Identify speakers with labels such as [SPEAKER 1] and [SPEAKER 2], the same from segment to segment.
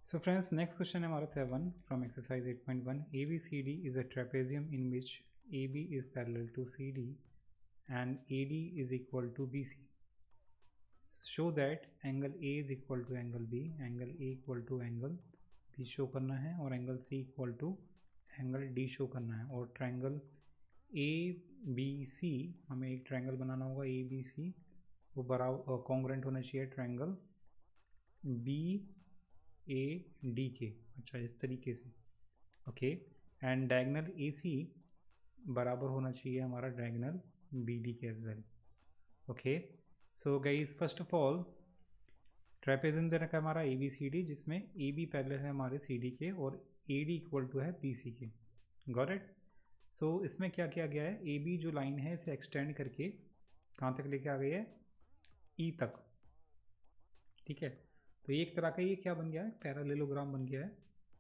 [SPEAKER 1] So friends, next question है हमारा 7 from exercise 8.1. ABCD is a trapezium in which AB is parallel to CD and AD is equal to BC. Show that angle A is equal to angle B, angle A equal to angle B show करना है और angle C equal to angle D show करना है। और triangle ABC हमें एक triangle बनाना होगा ABC, वो बराबर कॉन्ग्रुएंट होना चाहिए ट्रायंगल BAD के। अच्छा, इस तरीके से ओके। एंड डायगनल AC बराबर होना चाहिए हमारा डायगनल BD के as well. Okay, so guys first of all trapezium दे रखा है हमारा ABCD, जिसमें AB पैरेलल है हमारे CD के और AD इक्वल टू है BC के। Got it. सो इसमें क्या किया गया है, AB जो लाइन है इसे एक्सटेंड करके कहाँ तक लेके आ गई है, E तक। ठीक है, तो ये एक तरह का ये क्या बन गया है, पैरेललोग्राम बन गया है।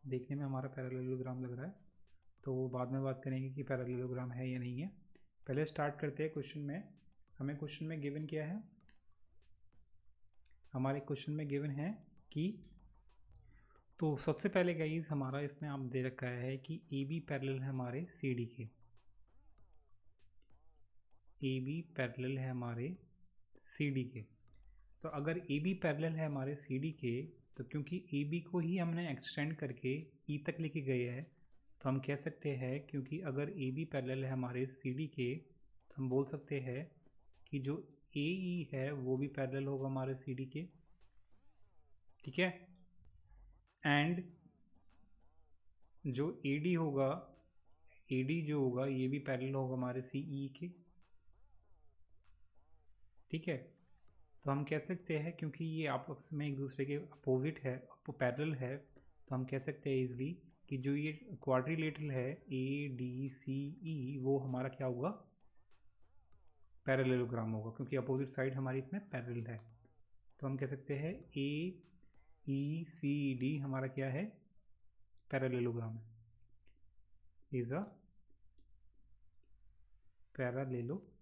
[SPEAKER 1] देखने में हमारा पैरेललोग्राम लग रहा है, तो वो बाद में बात करेंगे कि पैरेललोग्राम है या नहीं है। पहले स्टार्ट करते हैं क्वेश्चन में। हमें क्वेश्चन में गिवन क्या है, हमारे क्वेश्चन में गिवन है कि तो सबसे पहले गाइस हमारा इसमें आप दे रखा है कि AB पैरेलल है हमारे CD के। AB पैरेलल है हमारे CD के। तो अगर AB पैरेलल है हमारे CD के, तो क्योंकि AB को ही हमने एक्सटेंड करके E तक लेके गए हैं, तो हम कह सकते हैं क्योंकि अगर AB पैरेलल है हमारे CD के, तो हम बोल सकते हैं कि जो AE है वो भी पैरेलल होगा हमारे CD के। ठीक है, एंड जो AD होगा, AD जो होगा ये भी पैरेलल होगा हमारे CE के। ठीक है, तो हम कह सकते हैं क्योंकि ये आपस में एक दूसरे के अपोजिट है, पैरेलल है, तो हम कह सकते हैं इजली कि जो ये क्वाड्रिलेटरल है ADCE वो हमारा क्या होगा, पैरेललोग्राम होगा, क्योंकि अपोजिट साइड हमारी इसमें पैरेलल है। तो हम कह सकते हैं AECD हमारा क्या है, पैरेललोग्राम है, इज अ पैरेललोग्राम।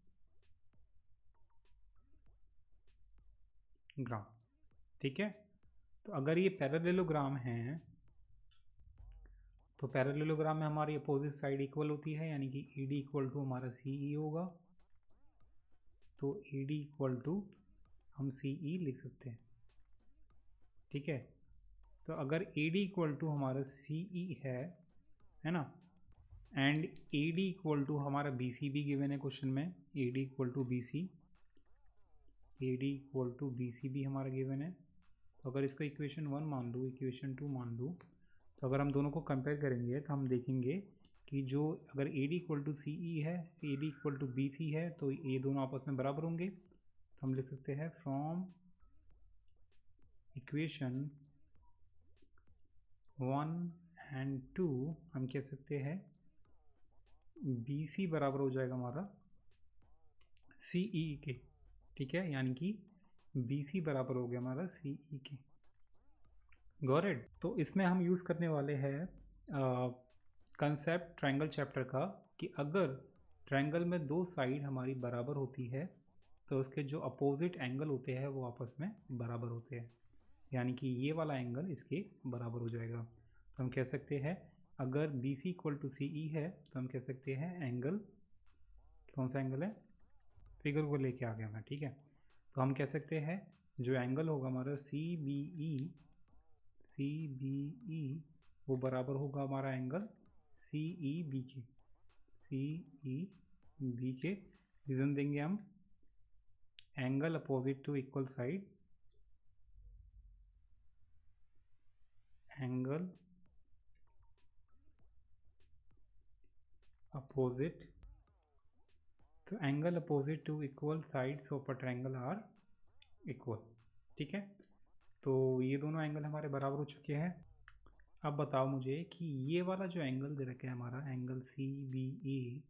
[SPEAKER 1] ठीक है, तो अगर ये पैरेललोग्राम है तो पैरेललोग्राम में हमारी अपोजिट साइड इक्वल होती है, यानी कि AD इक्वल टू हमारा CE होगा। तो AD इक्वल टू हम CE लिख सकते हैं। ठीक है, तो अगर AD इक्वल टू हमारा CE है ना, एंड AD इक्वल टू हमारा BC भी गिवन है क्वेश्चन में, AD equal to BC, AD equal to BC भी हमारा गिवन है। तो अगर इसको इक्वेशन 1 मान लूँ, इक्वेशन 2 मान लूँ, तो अगर हम दोनों को कंपेयर करेंगे तो हम देखेंगे कि जो अगर AD इक्वल टू CE है, AD इक्वल टू BC है, तो ये दोनों आपस में बराबर होंगे। तो हम लिख सकते हैं फ्रॉम इक्वेशन 1 एंड 2 हम कह सकते हैं BC बराबर हो जाएगा हमारा CE के। ठीक है, यानी कि BC बराबर हो गया हमारा CE के। Got it. तो इसमें हम यूज़ करने वाले हैं कंसेप्ट ट्रायंगल चैप्टर का, कि अगर ट्रायंगल में दो साइड हमारी बराबर होती है तो उसके जो अपोजिट एंगल होते हैं वो आपस में बराबर होते हैं, यानी कि ये वाला एंगल इसके बराबर हो जाएगा। तो हम कह सकते हैं अगर BC इक्वल टू CE है तो हम कह सकते हैं एंगल, कौन सा एंगल है, फिगर को लेके आ गया मैं। ठीक है, तो हम कह सकते हैं जो एंगल होगा हमारा CBE वो बराबर होगा हमारा एंगल CEB के। CEB के रीजन देंगे हम, angle opposite to equal side, angle opposite, तो angle opposite to equal sides of a triangle are equal. ठीक है, तो ये दोनों एंगल हमारे बराबर हो चुके हैं। अब बताओ मुझे कि ये वाला जो एंगल दे रखा है हमारा एंगल CBE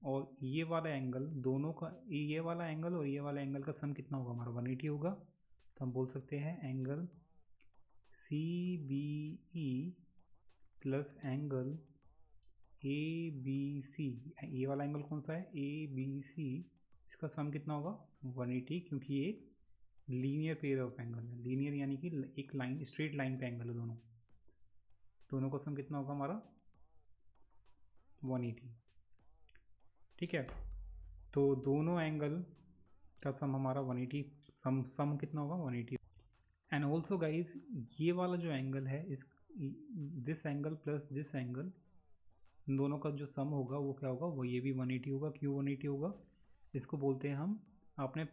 [SPEAKER 1] और ये वाला एंगल, दोनों का ये वाला एंगल और ये वाला एंगल का सम कितना होगा हमारा, 180 होगा। तो हम बोल सकते हैं angle CBE plus angle ABC, ये वाला एंगल कौन सा है, ABC, इसका सम कितना होगा 180, क्योंकि ये लीनियर पेयर ऑफ एंगल है। लीनियर यानी कि एक लाइन, स्ट्रेट लाइन पे एंगल है दोनों। दोनों का सम कितना होगा हमारा 180। ठीक है, तो दोनों एंगल का सम हमारा 180, सम कितना होगा 180। एंड ऑल्सो गाइज ये वाला जो एंगल है, इस this angle plus this angle, इन दोनों का जो सम होगा वो क्या होगा, वो ये भी 180 होगा। क्यों 180 होगा, इसको बोलते हैं हम, आपने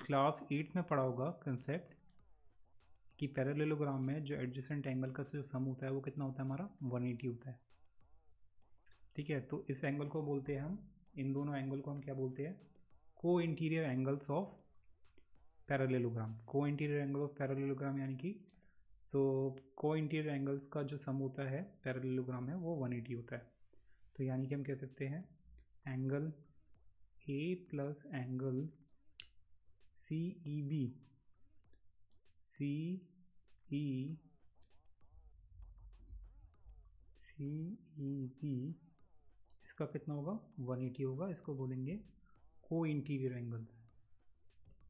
[SPEAKER 1] क्लास 8 में पढ़ा होगा कंसेप्ट कि पैरेललोग्राम में जो एडजेसेंट एंगल का जो सम होता है वो कितना होता है हमारा 180 होता है। ठीक है, तो इस एंगल को बोलते हैं हम, इन दोनों एंगल को हम क्या बोलते हैं, को इंटीरियर एंगल्स ऑफ पैरेललोग्राम। को इंटीरियर एंगल ऑफ पैरेललोग्राम यानी कि को इंटीरियर एंगल्स का जो सम होता है पैरेललोग्राम में वो 180 होता है। तो यानी कि हम कह सकते हैं angle A plus angle C E B, इसका कितना होगा 180 होगा। इसको बोलेंगे को इंटीरियर एंगल्स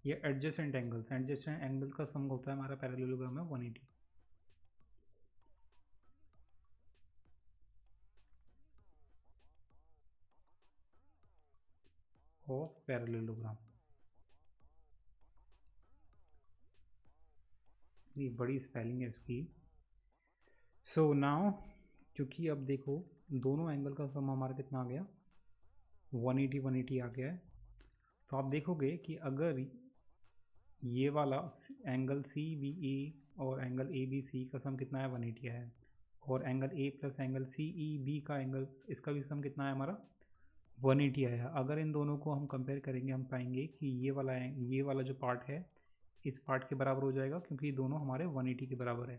[SPEAKER 1] या एडजेसेंट एंगल्स। एडजेसेंट एंगल का सम होता है हमारा पैरेललोग्राम में 180 ऑफ पैरेललोग्राम। ये बड़ी स्पेलिंग है इसकी। सो नाउ क्योंकि अब देखो दोनों एंगल का सम हमारा कितना आ गया 180 आ गया है, तो आप देखोगे कि अगर ये वाला एंगल सी बी ई और एंगल ए बी सी का सम कितना है 180 है, और angle A plus angle C E B का एंगल, इसका भी सम कितना है हमारा 180 आया। अगर इन दोनों को हम कंपेयर करेंगे हम पाएंगे कि ये वाला जो पार्ट है इस पार्ट के बराबर हो जाएगा, क्योंकि ये दोनों हमारे 180 के बराबर है।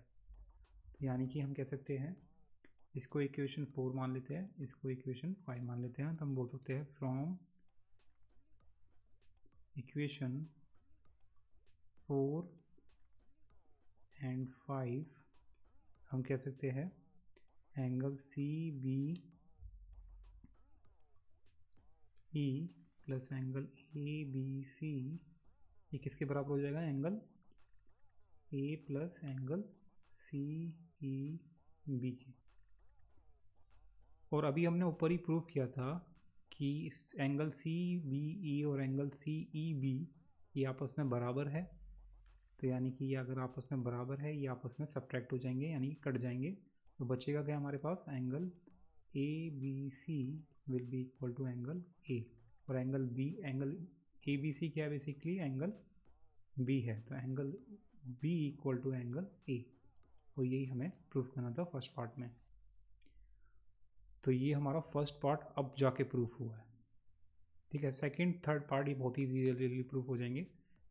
[SPEAKER 1] तो यानी कि हम कह सकते हैं, इसको इक्वेशन 4 मान लेते हैं, इसको इक्वेशन 5 मान लेते हैं, तो हम बोल सकते हैं फ्रॉम इक्वेशन 4 एंड 5 हम कह सकते हैं angle C B E plus angle A B C ये किसके बराबर हो जाएगा, angle A plus angle C E B के। और अभी हमने ऊपर ही प्रूव किया था कि एंगल सी बी ई और एंगल सी ई बी ये आपस में बराबर है। तो यानी कि ये अगर आपस में बराबर है ये आपस में सब्ट्रैक्ट हो जाएंगे, यानी कट जाएंगे। तो बचेगा क्या हमारे पास, angle A B C will be equal to angle A, और एंगल ए बी सी क्या है, बेसिकली एंगल बी है, तो angle B equal to angle A. तो यही हमें प्रूफ करना था फर्स्ट पार्ट में। तो ये हमारा फर्स्ट पार्ट अब जाके प्रूफ हुआ है। ठीक है, सेकंड थर्ड पार्ट ये बहुत ही इजीली प्रूफ हो जाएंगे,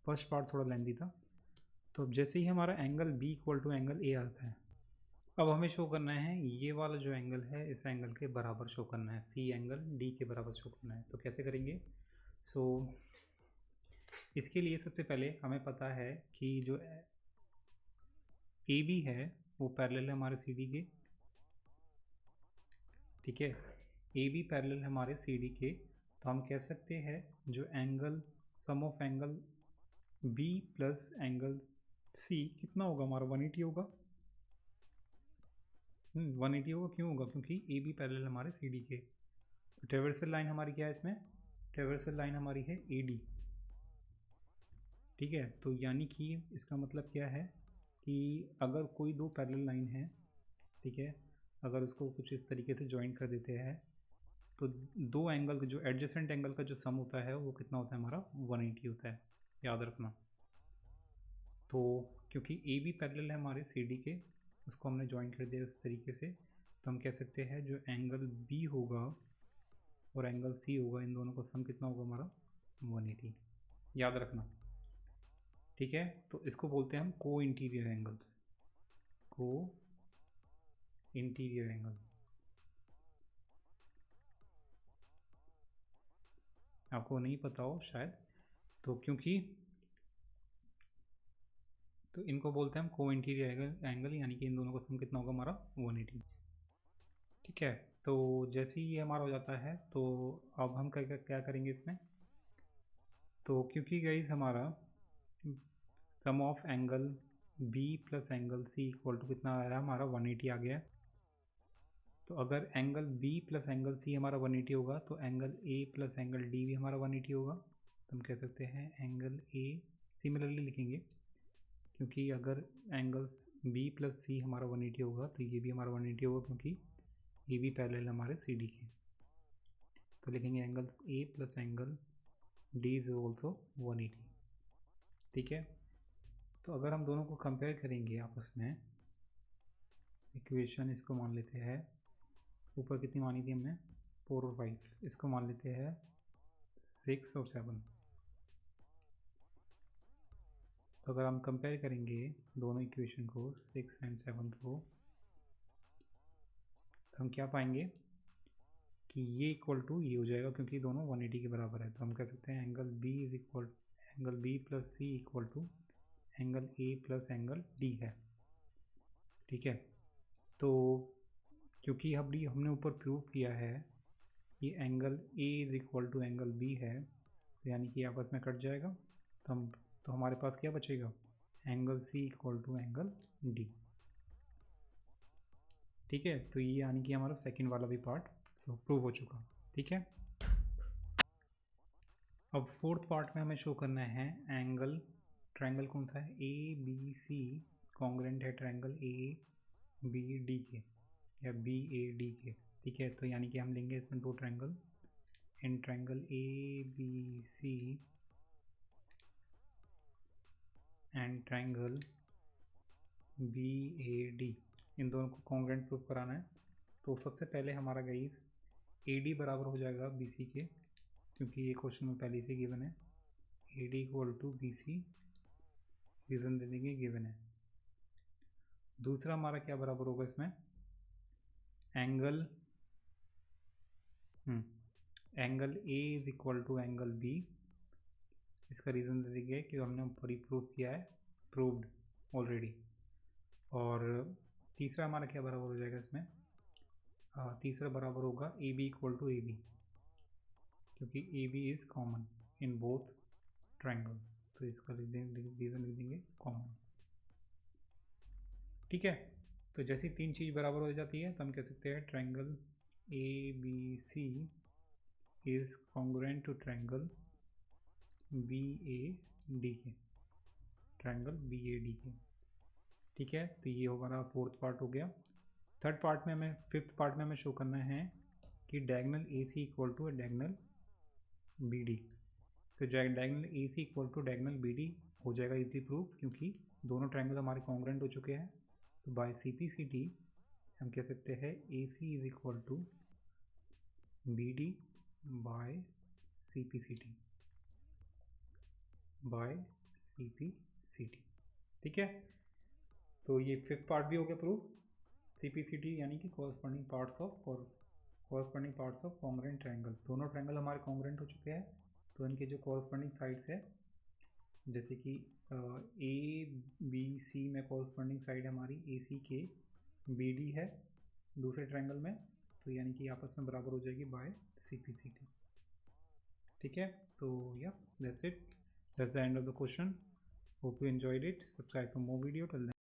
[SPEAKER 1] फर्स्ट पार्ट थोड़ा लेंथी था। तो अब जैसे ही हमारा angle B equal to angle A आता है, अब हमें शो करना है ये वाला जो एंगल है इस एंगल के बराबर शो करना है, सी एंगल डी के बराबर शो करना है। तो कैसे करेंगे, इसके लिए सबसे पहले हमें पता है कि जो ए बी है वो पैरेलल है हमारे सी डी के। ठीक है, ए बी पैरेलल है हमारे सी डी के, तो हम कह सकते हैं जो angle sum of angle B plus angle C कितना होगा हमारा 180 होगा। 180 होगा, क्यों होगा, क्योंकि ए बी पैरेलल हमारे सी डी के। तो ट्रेवर्सल लाइन हमारी क्या है इसमें, ट्रेवर्सल लाइन हमारी है ए डी। ठीक है, तो यानी कि इसका मतलब क्या है कि अगर कोई दो पैरेलल लाइन है, ठीक है, अगर उसको कुछ इस तरीके से ज्वाइन कर देते हैं तो दो एंगल जो एडजेसेंट एंगल का जो सम होता है वो कितना होता है हमारा 180 होता है, याद रखना। तो क्योंकि ए बी पैरेलल है हमारे सी डी के, उसको हमने ज्वाइन कर दिया उस तरीके से, तो हम कह सकते हैं जो एंगल बी होगा और एंगल सी होगा इन दोनों का सम कितना होगा हमारा 180, याद रखना। ठीक है, तो इसको बोलते हैं हम को इंटीरियर एंगल्स, को इंटीरियर एंगल। आपको नहीं पता हो शायद, तो क्योंकि तो इनको बोलते हैं हम को इंटीरियर एंगल, यानी कि इन दोनों का सम कितना होगा हमारा 180। ठीक है, तो जैसे ही ये हमारा हो जाता है तो अब हम क्या करेंगे इसमें, तो क्योंकि गाइस हमारा sum of angle B plus angle C equal to कितना आ रहा है हमारा 180 आ गया है। तो अगर angle B plus angle C हमारा 180 होगा तो angle A plus angle D भी हमारा 180 होगा। तो हम कह सकते हैं एंगल ए, सिमिलरली लिखेंगे क्योंकि अगर एंगल बी प्लस सी हमारा 180 होगा तो ये भी हमारा 180 होगा क्योंकि ये भी पैरेलल हमारे सी डी के। तो लिखेंगे angle A plus angle D is also 180। ठीक है, तो अगर हम दोनों को कंपेयर करेंगे आपस में, इक्वेशन इसको मान लेते हैं, ऊपर कितनी मानी थी हमने 4 और 5, इसको मान लेते हैं 6 और 7। तो अगर हम कंपेयर करेंगे दोनों इक्वेशन को 6 एंड 7 को, तो हम क्या पाएंगे कि ये इक्वल टू ये हो जाएगा क्योंकि दोनों 180 के बराबर है। तो हम कह सकते हैं angle B is equal, angle B plus C equal to angle A plus angle D है। ठीक है, तो क्योंकि हमने ऊपर प्रूफ किया है कि angle A is equal to angle B है, तो यानी कि आपस में कट जाएगा। तो हमारे पास क्या बचेगा, angle C equal to angle D. ठीक है, तो ये यानी कि हमारा सेकंड वाला भी पार्ट प्रूव हो चुका। ठीक है, अब फोर्थ पार्ट में हमें शो करना है एंगल, ट्रायंगल कौन सा है, ए बी सी कॉन्ग्रेंट है ट्रायंगल ए बी डी के या बी ए डी के। ठीक है, तो यानी कि हम लेंगे इसमें दो ट्रायंगल, इन triangle A B C and triangle B A D, इन दोनों को कॉन्ग्रेंट प्रूफ कराना है। तो सबसे पहले हमारा गाइस ए डी बराबर हो जाएगा बी सी के, क्योंकि ये क्वेश्चन में पहले से गिवन है, A D equal to B C, reason दे देंगे गिवन है। दूसरा हमारा क्या बराबर होगा इसमें, angle angle A is equal to angle B, इसका रीज़न दे देंगे कि हमने ऊपर ही प्रूफ किया है, प्रूव्ड ऑलरेडी। और तीसरा हमारा क्या बराबर हो जाएगा इसमें, तीसरा बराबर होगा A B equal to A B, क्योंकि A B is common in both triangle, तो इसका रीज़न लिख देंगे कॉमन। ठीक है, तो जैसी तीन चीज़ बराबर हो जाती है तो हम कह सकते हैं triangle A B C is congruent to triangle B A D के, ट्रायंगल बी ए डी के। ठीक है, तो ये हमारा फोर्थ पार्ट हो गया। थर्ड पार्ट में हमें, फिफ्थ पार्ट में हमें शो करना है कि diagonal A C equal to diagonal B D. तो diagonal A C equal to diagonal B D हो जाएगा इजली प्रूफ, क्योंकि दोनों ट्रायंगल हमारे कॉन्ग्रुएंट हो चुके हैं। तो by C P C T हम कह सकते हैं A C is equal to B D by C P C T, by C P C T. ठीक है, तो ये फिफ्थ पार्ट भी हो गया proof, C P C T यानी कि corresponding parts of congruent triangle. दोनों ट्रायंगल हमारे कॉन्ग्रुएंट हो चुके हैं, तो इनके जो कॉरस्पॉन्डिंग साइड्स है, जैसे कि ए बी सी में कॉरस्पॉन्डिंग साइड हमारी ए सी के बी डी है दूसरे ट्रायंगल में, तो यानी कि आपस में बराबर हो जाएगी by C P C T. ठीक है, तो या that's it, that's the end of the question. Hope you enjoyed it. Subscribe for more video. Till